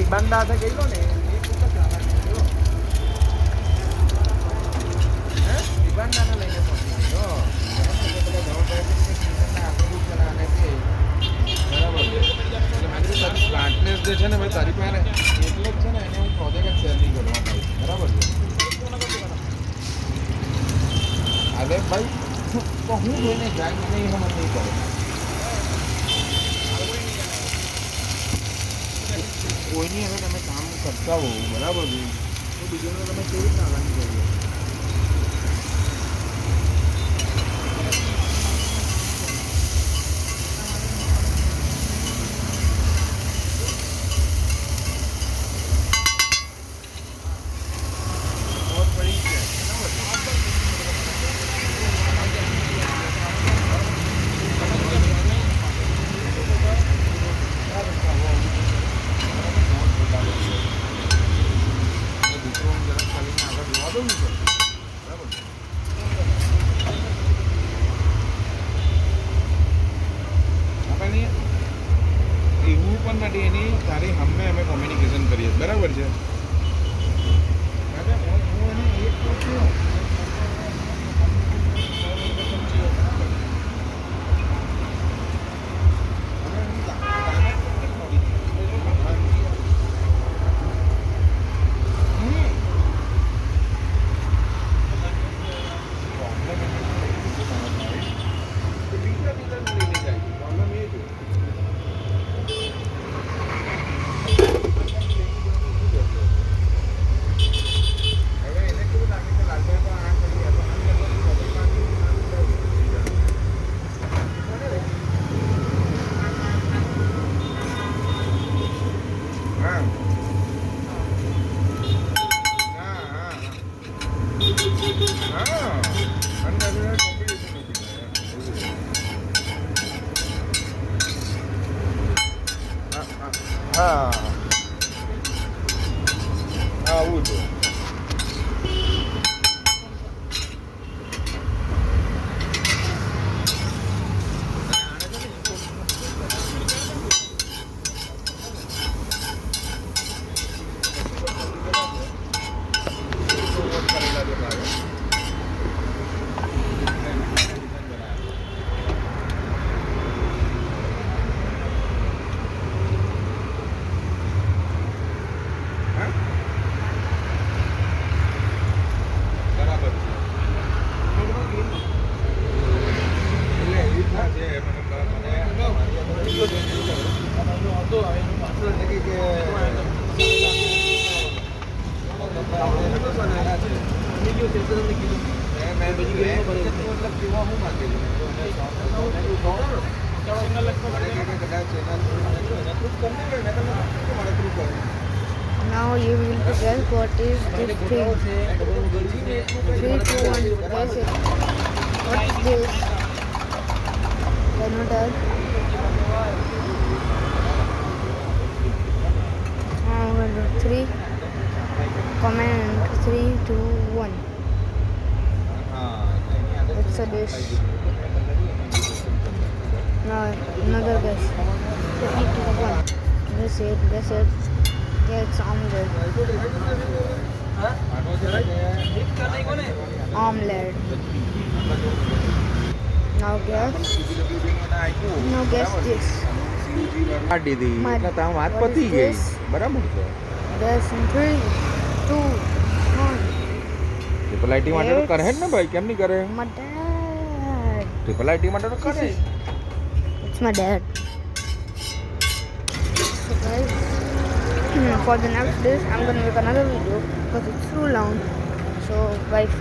ટિબાંડા હાથે ગયેલો ને એ ખૂબ જ ચાલાક હે ટિબાંડાને લઈને પહોંચી ગયો પ્લાન્ટનેસ જે છે ને ભાઈ તારી પાસે એટલો જ છે ને એને હું પ્રોજેક્ટ શેર નહીં કરવા ભાઈ બરાબર છે અરે ભાઈ તો હું જોઈને જાય મને એ સમજ નહીં પડે કોઈની હવે તમે કામ કરતા હો બરાબર છે તો બીજોને તમે કેવી રીતના આગામી કરીએ એવું પણ નથી એની તારી સામે અમે કોમ્યુનિકેશન કરીએ બરાબર છે હું એને એક પૂછ્યું હા આવું છે Now you will guess what is this thing. 3, 2, 1, guess it. What is this? Can you tell? Now I'm going to do 3. Comment 3, 2, 1. It's a dish. Now another guess. 3, 2, 1. Guess it. Guess it. Yeah, it's omelette. Omelette. Now guess. Now guess this. દીદી એટલે તાર વાત What is પતી ગઈ this? બરાબર છે Guess in 3, 2, 1. Triple IT માટે તો કરે જ ને ભાઈ કેમ નહીં કરે My dad. ટ્રિપલ આઈટી માટે તો કરે It's my dad. So guys, for the next dish, I'm gonna make another video because it's too long. So bye.